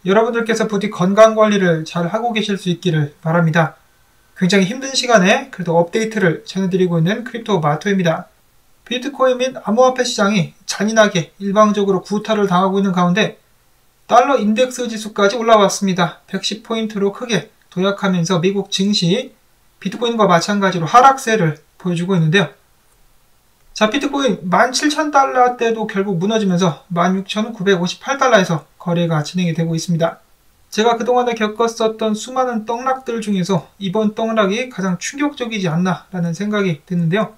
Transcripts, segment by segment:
여러분들께서 부디 건강관리를 잘 하고 계실 수 있기를 바랍니다. 굉장히 힘든 시간에 그래도 업데이트를 전해드리고 있는 크립토 마토입니다. 비트코인 및 암호화폐 시장이 잔인하게 일방적으로 구타를 당하고 있는 가운데 달러 인덱스 지수까지 올라왔습니다. 110포인트로 크게 도약하면서 미국 증시 비트코인과 마찬가지로 하락세를 보여주고 있는데요. 자, 비트코인 17,000달러대도 결국 무너지면서 16,958달러에서 거래가 진행이 되고 있습니다. 제가 그동안에 겪었었던 수많은 떡락들 중에서 이번 떡락이 가장 충격적이지 않나 라는 생각이 드는데요.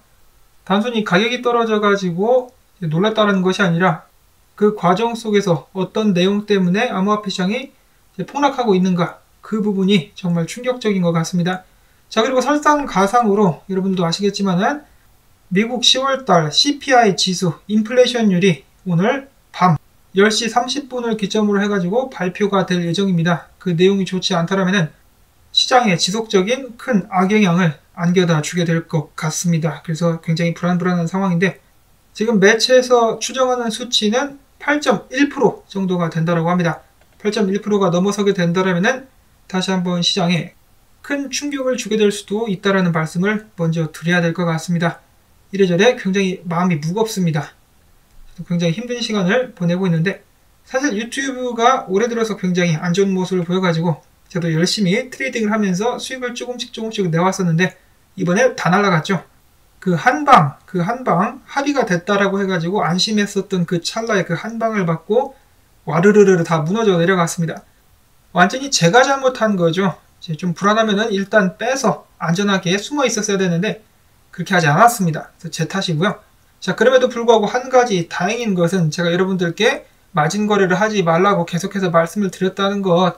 단순히 가격이 떨어져가지고 놀랐다는 것이 아니라 그 과정 속에서 어떤 내용 때문에 암호화폐 시장이 폭락하고 있는가, 그 부분이 정말 충격적인 것 같습니다. 자, 그리고 설상가상으로 여러분도 아시겠지만은 미국 10월달 CPI 지수 인플레이션율이 오늘 밤 10시 30분을 기점으로 해가지고 발표가 될 예정입니다. 그 내용이 좋지 않다라면 시장에 지속적인 큰 악영향을 안겨다 주게 될 것 같습니다. 그래서 굉장히 불안한 상황인데 지금 매체에서 추정하는 수치는 8.1% 정도가 된다고 합니다. 8.1%가 넘어서게 된다면 다시 한번 시장에 큰 충격을 주게 될 수도 있다는 말씀을 먼저 드려야 될 것 같습니다. 이래저래 굉장히 마음이 무겁습니다. 굉장히 힘든 시간을 보내고 있는데 사실 유튜브가 올해 들어서 굉장히 안 좋은 모습을 보여가지고 저도 열심히 트레이딩을 하면서 수익을 조금씩 내왔었는데 이번에 다 날라갔죠. 그 한방 합의가 됐다라고 해가지고 안심했었던 그 찰나에 그 한방을 받고 와르르르 다 무너져 내려갔습니다. 완전히 제가 잘못한 거죠. 좀 불안하면은 일단 빼서 안전하게 숨어 있었어야 되는데 그렇게 하지 않았습니다. 그래서 제 탓이고요. 자, 그럼에도 불구하고 한 가지 다행인 것은 제가 여러분들께 마진 거래를 하지 말라고 계속해서 말씀을 드렸다는 것.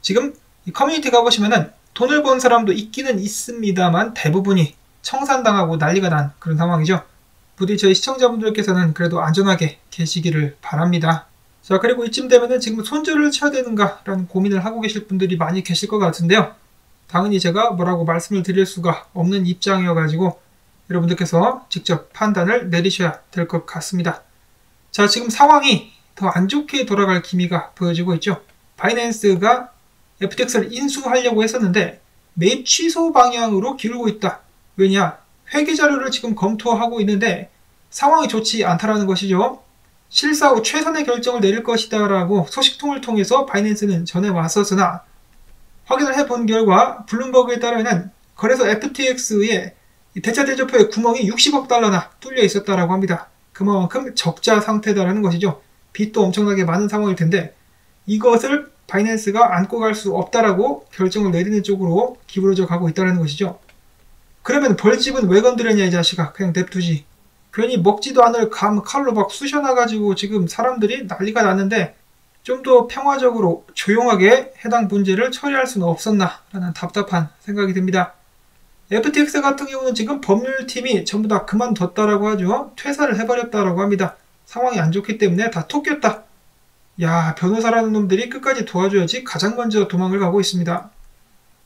지금 이 커뮤니티 가보시면은 돈을 번 사람도 있기는 있습니다만 대부분이 청산당하고 난리가 난 그런 상황이죠. 부디 저희 시청자분들께서는 그래도 안전하게 계시기를 바랍니다. 자, 그리고 이쯤 되면은 지금 손절을 쳐야 되는가 라는 고민을 하고 계실 분들이 많이 계실 것 같은데요. 당연히 제가 뭐라고 말씀을 드릴 수가 없는 입장이어가지고 여러분들께서 직접 판단을 내리셔야 될 것 같습니다. 자, 지금 상황이 더 안 좋게 돌아갈 기미가 보여지고 있죠. 바이낸스가 FTX를 인수하려고 했었는데 매입 취소 방향으로 기울고 있다. 왜냐? 회계 자료를 지금 검토하고 있는데 상황이 좋지 않다라는 것이죠. 실사 후 최선의 결정을 내릴 것이다 라고 소식통을 통해서 바이낸스는 전해왔었으나 확인을 해본 결과 블룸버그에 따르면 거래소 FTX의 대차 대조표의 구멍이 60억 달러나 뚫려 있었다라고 합니다. 그만큼 적자 상태다라는 것이죠. 빚도 엄청나게 많은 상황일 텐데 이것을 바이낸스가 안고 갈 수 없다라고 결정을 내리는 쪽으로 기울어져 가고 있다는 것이죠. 그러면 벌집은 왜 건드렸냐 이 자식아. 그냥 냅두지. 괜히 먹지도 않을 칼로 막 쑤셔놔가지고 지금 사람들이 난리가 났는데 좀 더 평화적으로 조용하게 해당 문제를 처리할 수는 없었나 라는 답답한 생각이 듭니다. FTX 같은 경우는 지금 법률팀이 전부 다 그만뒀다라고 하죠. 퇴사를 해버렸다라고 합니다. 상황이 안 좋기 때문에 다 톡겼다. 야, 변호사라는 놈들이 끝까지 도와줘야지 가장 먼저 도망을 가고 있습니다.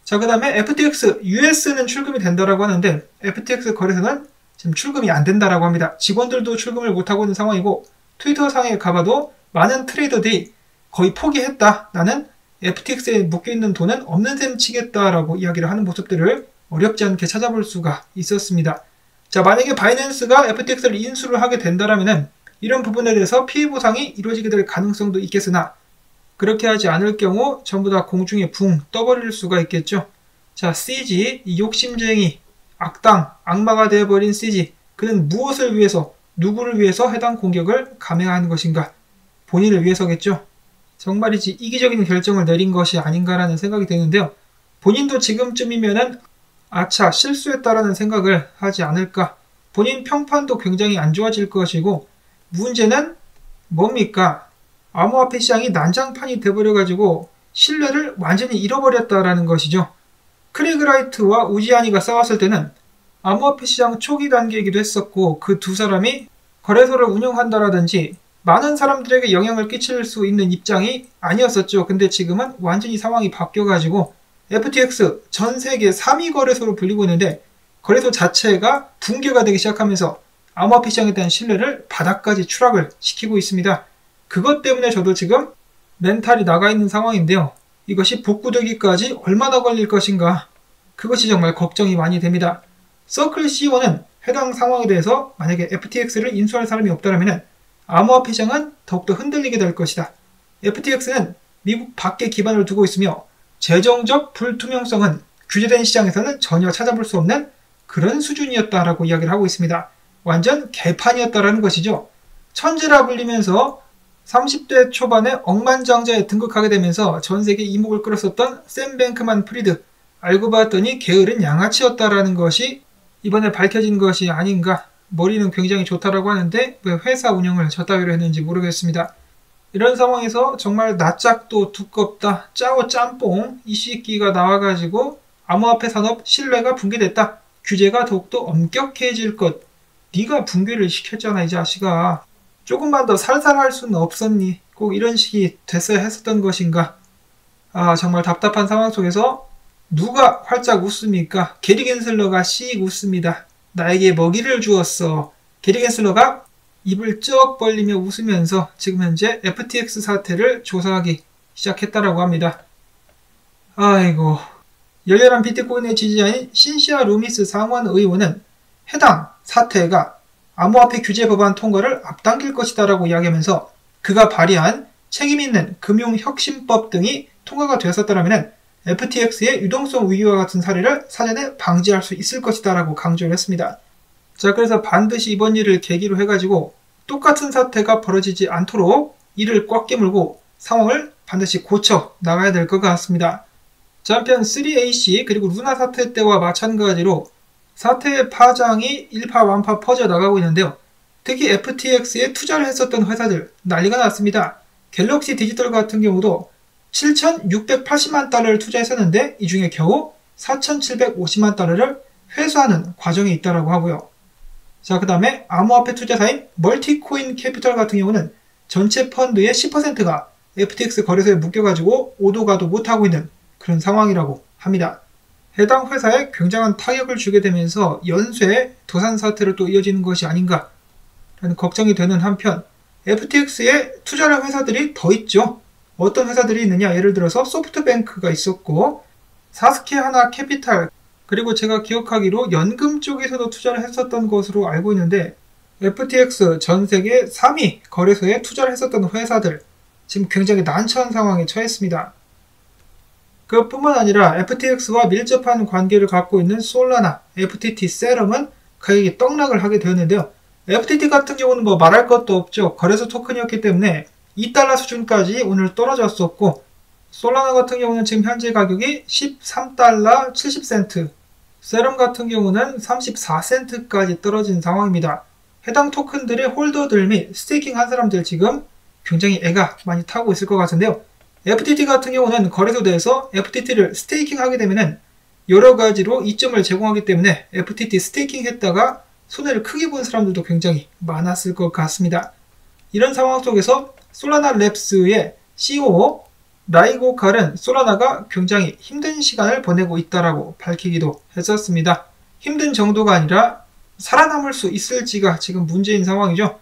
자, 그 다음에 FTX US는 출금이 된다라고 하는데 FTX 거래소는 지금 출금이 안 된다라고 합니다. 직원들도 출금을 못하고 있는 상황이고 트위터상에 가봐도 많은 트레이더들이 거의 포기했다. 나는 FTX에 묶여있는 돈은 없는 셈 치겠다라고 이야기를 하는 모습들을 어렵지 않게 찾아볼 수가 있었습니다. 자, 만약에 바이낸스가 FTX를 인수를 하게 된다라면 이런 부분에 대해서 피해 보상이 이루어지게 될 가능성도 있겠으나 그렇게 하지 않을 경우 전부 다 공중에 붕 떠버릴 수가 있겠죠. 자, CG, 이 욕심쟁이, 악당, 악마가 되어버린 CG, 그는 무엇을 위해서, 누구를 위해서 해당 공격을 감행한 것인가? 본인을 위해서겠죠. 정말이지 이기적인 결정을 내린 것이 아닌가라는 생각이 드는데요. 본인도 지금쯤이면은 아차 실수했다라는 생각을 하지 않을까. 본인 평판도 굉장히 안 좋아질 것이고 문제는 뭡니까? 암호화폐 시장이 난장판이 돼버려가지고 신뢰를 완전히 잃어버렸다라는 것이죠. 크리그 라이트와 우지아니가 싸웠을 때는 암호화폐 시장 초기 단계이기도 했었고 그 두 사람이 거래소를 운영한다라든지 많은 사람들에게 영향을 끼칠 수 있는 입장이 아니었었죠. 근데 지금은 완전히 상황이 바뀌어가지고 FTX 전 세계 3위 거래소로 불리고 있는데 거래소 자체가 붕괴가 되기 시작하면서 암호화폐 시장에 대한 신뢰를 바닥까지 추락을 시키고 있습니다. 그것 때문에 저도 지금 멘탈이 나가 있는 상황인데요. 이것이 복구되기까지 얼마나 걸릴 것인가? 그것이 정말 걱정이 많이 됩니다. 서클 CEO는 해당 상황에 대해서 만약에 FTX를 인수할 사람이 없다면 암호화폐 시장은 더욱더 흔들리게 될 것이다. FTX는 미국 밖에 기반을 두고 있으며 재정적 불투명성은 규제된 시장에서는 전혀 찾아볼 수 없는 그런 수준이었다라고 이야기를 하고 있습니다. 완전 개판이었다라는 것이죠. 천재라 불리면서 30대 초반에 억만장자에 등극하게 되면서 전 세계 이목을 끌었었던 샘 뱅크만 프리드, 알고 봤더니 게으른 양아치였다라는 것이 이번에 밝혀진 것이 아닌가. 머리는 굉장히 좋다라고 하는데 왜 회사 운영을 저따위로 했는지 모르겠습니다. 이런 상황에서 정말 낯짝도 두껍다, 짜오 짬뽕 이 새끼가 나와가지고 암호화폐 산업 신뢰가 붕괴됐다. 규제가 더욱더 엄격해질 것. 네가 붕괴를 시켰잖아 이 자식아. 조금만 더 살살 할 수는 없었니? 꼭 이런 식이 됐어야 했었던 것인가? 아 정말 답답한 상황 속에서 누가 활짝 웃습니까? 게리 겐슬러가 씩 웃습니다. 나에게 먹이를 주었어. 게리 겐슬러가 입을 쩍 벌리며 웃으면서 지금 현재 FTX 사태를 조사하기 시작했다라고 합니다. 아이고. 열렬한 비트코인의 지지자인 신시아 루미스 상원 의원은 해당 사태가 암호화폐 규제 법안 통과를 앞당길 것이다 라고 이야기하면서 그가 발의한 책임있는 금융혁신법 등이 통과가 되었었다면 FTX의 유동성 위기와 같은 사례를 사전에 방지할 수 있을 것이다 라고 강조를 했습니다. 자, 그래서 반드시 이번 일을 계기로 해가지고 똑같은 사태가 벌어지지 않도록 이를 꽉 깨물고 상황을 반드시 고쳐 나가야 될 것 같습니다. 자, 한편 3AC 그리고 루나 사태 때와 마찬가지로 사태의 파장이 일파만파 퍼져나가고 있는데요. 특히 FTX에 투자를 했었던 회사들 난리가 났습니다. 갤럭시 디지털 같은 경우도 7,680만 달러를 투자했었는데 이 중에 겨우 4,750만 달러를 회수하는 과정에 있다고 하고요. 자, 그 다음에 암호화폐 투자사인 멀티코인 캐피털 같은 경우는 전체 펀드의 10%가 FTX 거래소에 묶여가지고 오도 가도 못하고 있는 그런 상황이라고 합니다. 해당 회사에 굉장한 타격을 주게 되면서 연쇄 도산 사태로 또 이어지는 것이 아닌가 라는 걱정이 되는 한편 FTX에 투자를 한 회사들이 더 있죠. 어떤 회사들이 있느냐, 예를 들어서 소프트뱅크가 있었고 사스케 하나 캐피탈, 그리고 제가 기억하기로 연금 쪽에서도 투자를 했었던 것으로 알고 있는데 FTX 전 세계 3위 거래소에 투자를 했었던 회사들 지금 굉장히 난처한 상황에 처했습니다. 그뿐만 아니라 FTX와 밀접한 관계를 갖고 있는 솔라나, FTT 세럼은 가격이 떡락을 하게 되었는데요. FTT 같은 경우는 뭐 말할 것도 없죠. 거래소 토큰이었기 때문에 2달러 수준까지 오늘 떨어졌었고, 솔라나 같은 경우는 지금 현재 가격이 13달러 70센트, 세럼 같은 경우는 34센트까지 떨어진 상황입니다. 해당 토큰들의 홀더들 및 스테이킹 한 사람들 지금 굉장히 애가 많이 타고 있을 것 같은데요. FTT 같은 경우는 거래소 내에서 FTT를 스테이킹 하게 되면은 여러 가지로 이점을 제공하기 때문에 FTT 스테이킹 했다가 손해를 크게 본 사람들도 굉장히 많았을 것 같습니다. 이런 상황 속에서 솔라나 랩스의 CEO 라이고 칼은 솔라나가 굉장히 힘든 시간을 보내고 있다라고 밝히기도 했었습니다. 힘든 정도가 아니라 살아남을 수 있을지가 지금 문제인 상황이죠.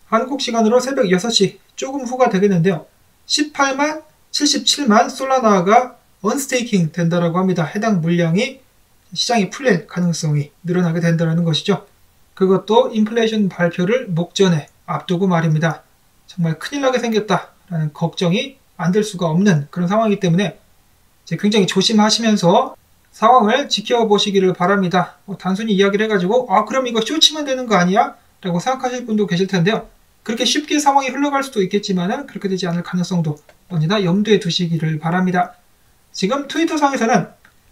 한국 시간으로 새벽 6시 조금 후가 되겠는데요. 77만 솔라나가 언스테이킹 된다라고 합니다. 해당 물량이 시장이 풀릴 가능성이 늘어나게 된다는 것이죠. 그것도 인플레이션 발표를 목전에 앞두고 말입니다. 정말 큰일 나게 생겼다라는 걱정이 안 될 수가 없는 그런 상황이기 때문에 이제 굉장히 조심하시면서 상황을 지켜보시기를 바랍니다. 단순히 이야기를 해가지고 그럼 이거 쇼치면 되는 거 아니야? 라고 생각하실 분도 계실 텐데요. 그렇게 쉽게 상황이 흘러갈 수도 있겠지만 그렇게 되지 않을 가능성도 언제나 염두에 두시기를 바랍니다. 지금 트위터상에서는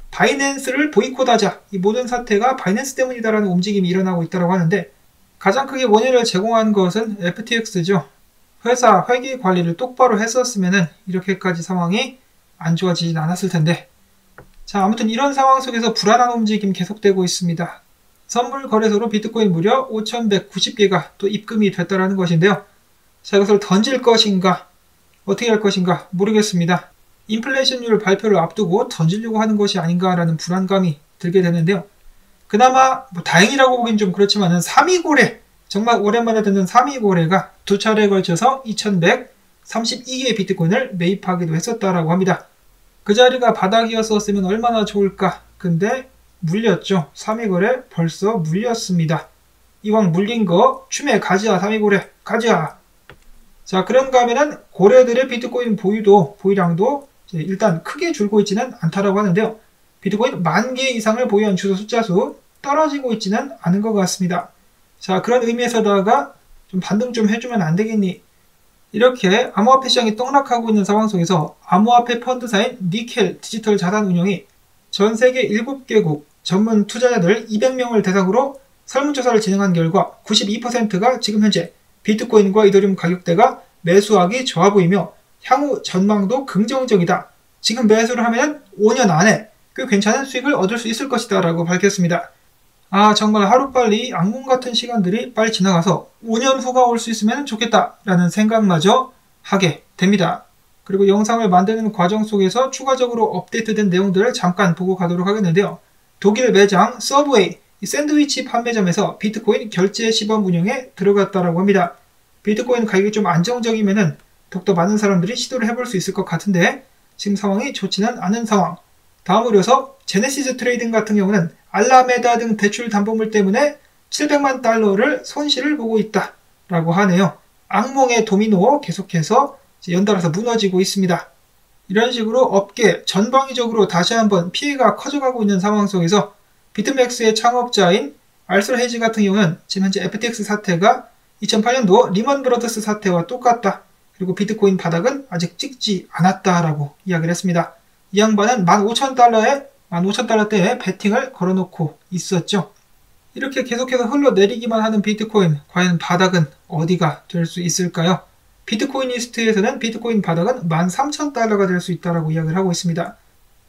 바이낸스를 보이콧하자, 이 모든 사태가 바이낸스 때문이다라는 움직임이 일어나고 있다고 하는데 가장 크게 원인을 제공한 것은 FTX죠. 회사 회계 관리를 똑바로 했었으면 이렇게까지 상황이 안 좋아지진 않았을 텐데. 자, 아무튼 이런 상황 속에서 불안한 움직임 계속되고 있습니다. 선물 거래소로 비트코인 무려 5,190개가 또 입금이 됐다는 것인데요. 자, 이것을 던질 것인가, 어떻게 할 것인가 모르겠습니다. 인플레이션율 발표를 앞두고 던지려고 하는 것이 아닌가라는 불안감이 들게 되는데요. 그나마 다행이라고 보긴 좀 그렇지만은 3위 고래, 정말 오랜만에 듣는 3위 고래가 두 차례에 걸쳐서 2,100 32개의 비트코인을 매입하기도 했었다라고 합니다. 그 자리가 바닥이었었으면 얼마나 좋을까. 근데 물렸죠. 3위거래 벌써 물렸습니다. 이왕 물린 거 춤에 가자. 3위거래 가자. 자, 그런가 하면은 고래들의 비트코인 보유량도 일단 크게 줄고 있지는 않다라고 하는데요. 비트코인 10,000개 이상을 보유한 주소 숫자 수 떨어지고 있지는 않은 것 같습니다. 자, 그런 의미에서다가 좀 반등 좀 해주면 안 되겠니? 이렇게 암호화폐 시장이 떡락하고 있는 상황 속에서 암호화폐 펀드사인 니켈 디지털 자산운용이 전 세계 7개국 전문 투자자들 200명을 대상으로 설문조사를 진행한 결과 92%가 지금 현재 비트코인과 이더리움 가격대가 매수하기 좋아 보이며 향후 전망도 긍정적이다. 지금 매수를 하면 5년 안에 꽤 괜찮은 수익을 얻을 수 있을 것이다 라고 밝혔습니다. 아, 정말 하루빨리 악몽 같은 시간들이 빨리 지나가서 5년 후가 올 수 있으면 좋겠다 라는 생각마저 하게 됩니다. 그리고 영상을 만드는 과정 속에서 추가적으로 업데이트된 내용들을 잠깐 보고 가도록 하겠는데요. 독일 매장 서브웨이 샌드위치 판매점에서 비트코인 결제 시범 운영에 들어갔다라고 합니다. 비트코인 가격이 좀 안정적이면은 더욱더 많은 사람들이 시도를 해볼 수 있을 것 같은데 지금 상황이 좋지는 않은 상황. 다음으로 해서 제네시스 트레이딩 같은 경우는 알라메다 등 대출 담보물 때문에 700만 달러를 손실을 보고 있다 라고 하네요. 악몽의 도미노 계속해서 연달아서 무너지고 있습니다. 이런 식으로 업계 전방위적으로 다시 한번 피해가 커져가고 있는 상황 속에서 비트맥스의 창업자인 알솔 헤이지 같은 경우는 지금 현재 FTX 사태가 2008년도 리먼 브러더스 사태와 똑같다. 그리고 비트코인 바닥은 아직 찍지 않았다라고 이야기를 했습니다. 이 양반은 15,000달러대에 베팅을 걸어놓고 있었죠. 이렇게 계속해서 흘러내리기만 하는 비트코인, 과연 바닥은 어디가 될 수 있을까요? 비트코이니스트에서는 비트코인 바닥은 13,000달러가 될 수 있다고 이야기를 하고 있습니다.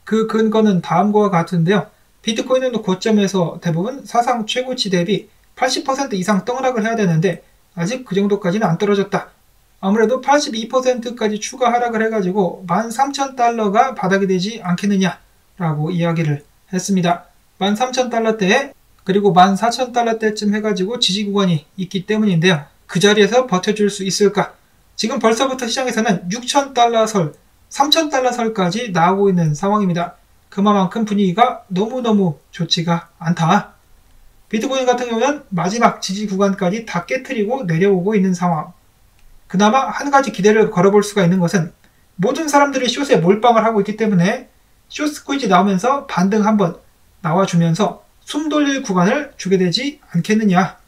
그 근거는 다음과 같은데요. 비트코인은 고점에서 대부분 사상 최고치 대비 80% 이상 떡락을 해야 되는데 아직 그 정도까지는 안 떨어졌다. 아무래도 82%까지 추가 하락을 해가지고 13,000달러가 바닥이 되지 않겠느냐라고 이야기를 했습니다. 13,000달러대에 그리고 14,000달러대쯤 해가지고 지지 구간이 있기 때문인데요. 그 자리에서 버텨줄 수 있을까? 지금 벌써부터 시장에서는 6,000달러 설, 3,000달러 설까지 나오고 있는 상황입니다. 그만큼 분위기가 너무너무 좋지가 않다. 비트코인 같은 경우는 마지막 지지 구간까지 다 깨트리고 내려오고 있는 상황. 그나마 한 가지 기대를 걸어볼 수가 있는 것은 모든 사람들이 숏에 몰빵을 하고 있기 때문에 숏 스퀴즈 나오면서 반등 한번 나와주면서 숨 돌릴 구간을 주게 되지 않겠느냐.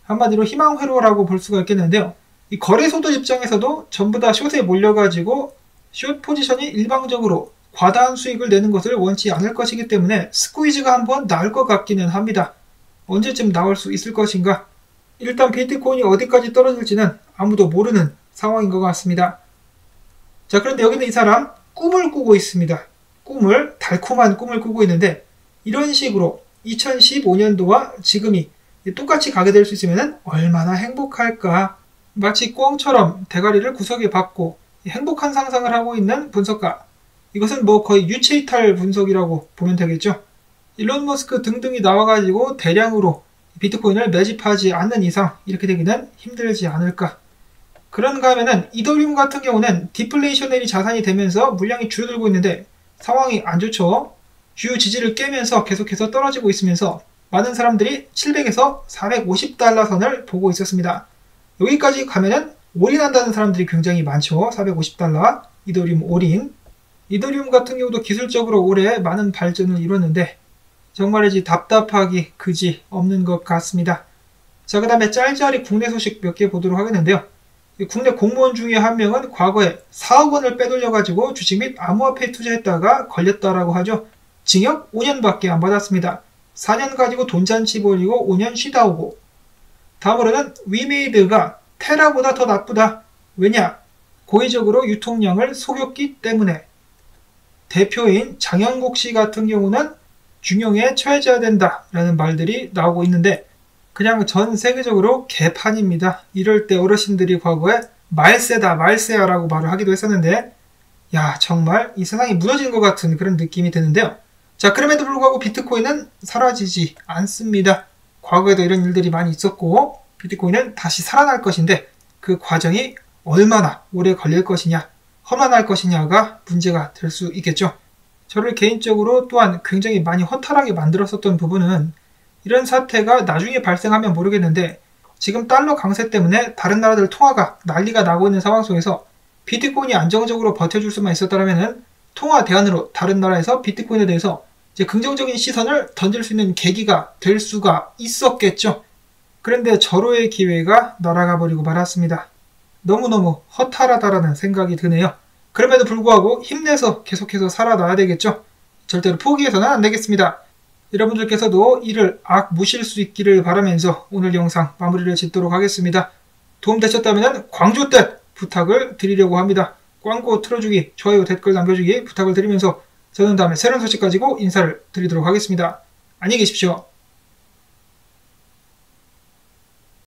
한마디로 희망 회로라고 볼 수가 있겠는데요. 이 거래소들 입장에서도 전부 다 숏에 몰려가지고 숏 포지션이 일방적으로 과다한 수익을 내는 것을 원치 않을 것이기 때문에 스퀴즈가 한번 나올 것 같기는 합니다. 언제쯤 나올 수 있을 것인가? 일단 비트코인이 어디까지 떨어질지는 아무도 모르는 상황인 것 같습니다. 자, 그런데 여기는 이 사람 꿈을 꾸고 있습니다. 달콤한 꿈을 꾸고 있는데 이런 식으로 2015년도와 지금이 똑같이 가게 될 수 있으면 얼마나 행복할까. 마치 꿩처럼 대가리를 구석에 박고 행복한 상상을 하고 있는 분석가. 이것은 뭐 거의 유체이탈 분석이라고 보면 되겠죠. 일론 머스크 등등이 나와가지고 대량으로 비트코인을 매집하지 않는 이상 이렇게 되기는 힘들지 않을까. 그런가 하면은 이더리움 같은 경우는 디플레이셔너리 자산이 되면서 물량이 줄어들고 있는데 상황이 안 좋죠. 주요 지지를 깨면서 계속해서 떨어지고 있으면서 많은 사람들이 700에서 450달러 선을 보고 있었습니다. 여기까지 가면은 올인한다는 사람들이 굉장히 많죠. 450달러 이더리움 올인. 이더리움 같은 경우도 기술적으로 올해 많은 발전을 이뤘는데 정말이지 답답하기 그지 없는 것 같습니다. 자, 그 다음에 짤짤이 국내 소식 몇 개 보도록 하겠는데요. 국내 공무원 중에 한 명은 과거에 4억 원을 빼돌려가지고 주식 및 암호화폐에 투자했다가 걸렸다라고 하죠. 징역 5년밖에 안 받았습니다. 4년 가지고 돈잔치 벌이고 5년 쉬다 오고. 다음으로는 위메이드가 테라보다 더 나쁘다. 왜냐? 고의적으로 유통량을 속였기 때문에. 대표인 장영국 씨 같은 경우는 중형에 처해져야 된다라는 말들이 나오고 있는데 그냥 전 세계적으로 개판입니다. 이럴 때 어르신들이 과거에 말세다 말세야라고 말을 하기도 했었는데 야, 정말 이 세상이 무너지는 것 같은 그런 느낌이 드는데요. 자, 그럼에도 불구하고 비트코인은 사라지지 않습니다. 과거에도 이런 일들이 많이 있었고 비트코인은 다시 살아날 것인데 그 과정이 얼마나 오래 걸릴 것이냐, 험난할 것이냐가 문제가 될 수 있겠죠. 저를 개인적으로 또한 굉장히 많이 허탈하게 만들었었던 부분은 이런 사태가 나중에 발생하면 모르겠는데 지금 달러 강세 때문에 다른 나라들 통화가 난리가 나고 있는 상황 속에서 비트코인이 안정적으로 버텨줄 수만 있었다면 통화 대안으로 다른 나라에서 비트코인에 대해서 이제 긍정적인 시선을 던질 수 있는 계기가 될 수가 있었겠죠. 그런데 절호의 기회가 날아가 버리고 말았습니다. 너무너무 허탈하다라는 생각이 드네요. 그럼에도 불구하고 힘내서 계속해서 살아나야 되겠죠. 절대로 포기해서는 안 되겠습니다. 여러분들께서도 이를 악무실 수 있기를 바라면서 오늘 영상 마무리를 짓도록 하겠습니다. 도움되셨다면 광주뜻 부탁을 드리려고 합니다. 광고 틀어주기, 좋아요, 댓글 남겨주기 부탁을 드리면서 저는 다음에 새로운 소식 가지고 인사를 드리도록 하겠습니다. 안녕히 계십시오.